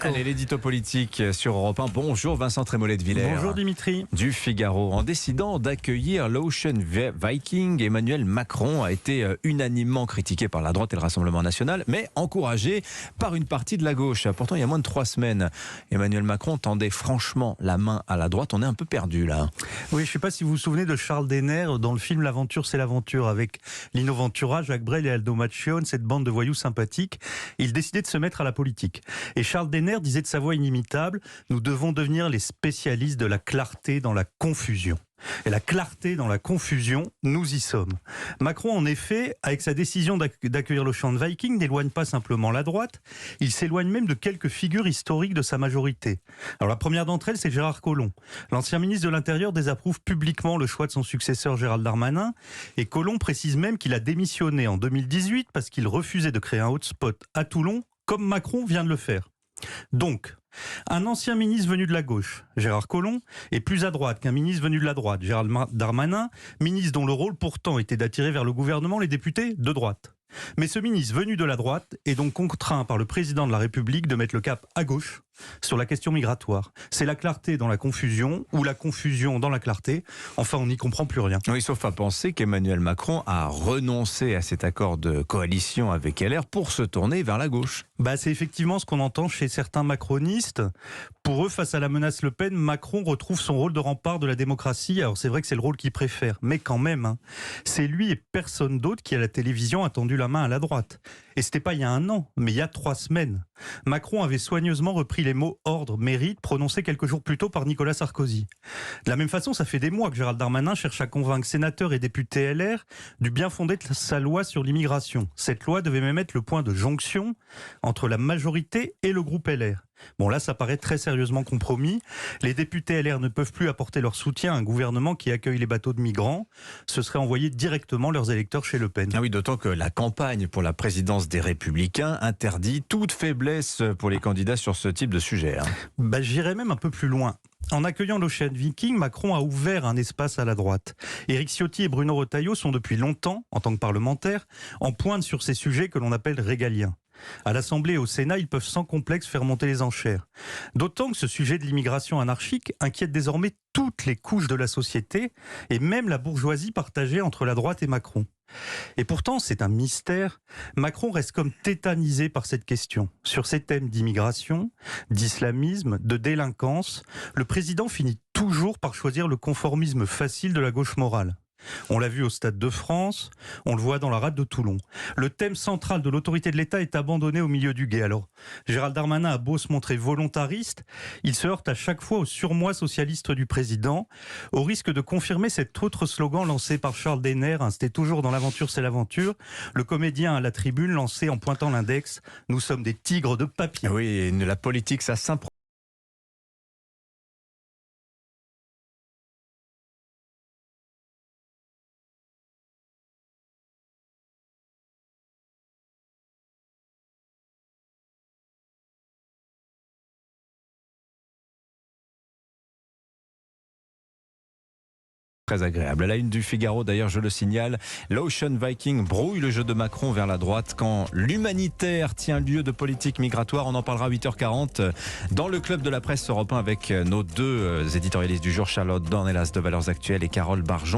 Allez, l'édito politique sur Europe 1. Bonjour Vincent Trémollet de Villers. Bonjour Dimitri. Du Figaro. En décidant d'accueillir l'Ocean Viking, Emmanuel Macron a été unanimement critiqué par la droite et le Rassemblement national, mais encouragé par une partie de la gauche. Pourtant, il y a moins de 3 semaines, Emmanuel Macron tendait franchement la main à la droite. On est un peu perdu là. Oui, je ne sais pas si vous vous souvenez de Charles Denner dans le film L'aventure, c'est l'aventure, avec Lino Ventura, Jacques Brel et Aldo Macione, cette bande de voyous sympathiques. Il décidait de se mettre à la politique. Et Charles Denner disait de sa voix inimitable: nous devons devenir les spécialistes de la clarté dans la confusion. Et la clarté dans la confusion, nous y sommes. Macron, en effet, avec sa décision d'accueillir l'Ocean Viking, n'éloigne pas simplement la droite, il s'éloigne même de quelques figures historiques de sa majorité. Alors la première d'entre elles, c'est Gérard Collomb. L'ancien ministre de l'Intérieur désapprouve publiquement le choix de son successeur Gérald Darmanin, et Collomb précise même qu'il a démissionné en 2018 parce qu'il refusait de créer un hotspot à Toulon, comme Macron vient de le faire. Donc, un ancien ministre venu de la gauche, Gérard Collomb, est plus à droite qu'un ministre venu de la droite, Gérald Darmanin, ministre dont le rôle pourtant était d'attirer vers le gouvernement les députés de droite. Mais ce ministre venu de la droite est donc contraint par le président de la République de mettre le cap à gauche sur la question migratoire. C'est la clarté dans la confusion ou la confusion dans la clarté. Enfin, on n'y comprend plus rien. Oui, sauf à penser qu'Emmanuel Macron a renoncé à cet accord de coalition avec LR pour se tourner vers la gauche. C'est effectivement ce qu'on entend chez certains macronistes. Pour eux, face à la menace Le Pen, Macron retrouve son rôle de rempart de la démocratie. Alors c'est vrai que c'est le rôle qu'il préfère, mais quand même, c'est lui et personne d'autre qui à la télévision a tendu la main à la droite. Et c'était pas il y a 1 an, mais il y a 3 semaines. Macron avait soigneusement repris les mots ordre, mérite, prononcés quelques jours plus tôt par Nicolas Sarkozy. De la même façon, ça fait des mois que Gérald Darmanin cherche à convaincre sénateurs et députés LR du bien fondé de sa loi sur l'immigration. Cette loi devait même être le point de jonction entre la majorité et le groupe LR. Bon, là, ça paraît très sérieusement compromis. Les députés LR ne peuvent plus apporter leur soutien à un gouvernement qui accueille les bateaux de migrants. Ce serait envoyer directement leurs électeurs chez Le Pen. Ah oui, d'autant que la campagne pour la présidence des Républicains interdit toute faiblesse pour les candidats sur ce type de sujet. J'irais même un peu plus loin. En accueillant l'Ocean Viking, Macron a ouvert un espace à la droite. Éric Ciotti et Bruno Retailleau sont depuis longtemps, en tant que parlementaires, en pointe sur ces sujets que l'on appelle régaliens. À l'Assemblée et au Sénat, ils peuvent sans complexe faire monter les enchères. D'autant que ce sujet de l'immigration anarchique inquiète désormais toutes les couches de la société et même la bourgeoisie partagée entre la droite et Macron. Et pourtant, c'est un mystère. Macron reste comme tétanisé par cette question. Sur ces thèmes d'immigration, d'islamisme, de délinquance, le président finit toujours par choisir le conformisme facile de la gauche morale. On l'a vu au Stade de France, on le voit dans la rade de Toulon. Le thème central de l'autorité de l'État est abandonné au milieu du gué. Alors, Gérald Darmanin a beau se montrer volontariste, il se heurte à chaque fois au surmoi socialiste du président, au risque de confirmer cet autre slogan lancé par Charles Denner, c'était toujours dans l'aventure, c'est l'aventure. Le comédien à la tribune lancé en pointant l'index, nous sommes des tigres de papier. Oui, et la politique, ça s'improvise. Très agréable. À la une du Figaro, d'ailleurs, je le signale, l'Ocean Viking brouille le jeu de Macron vers la droite quand l'humanitaire tient lieu de politique migratoire. On en parlera à 8h40 dans le club de la presse Europe 1 avec nos 2 éditorialistes du jour, Charlotte Dornelas de Valeurs Actuelles et Carole Barjon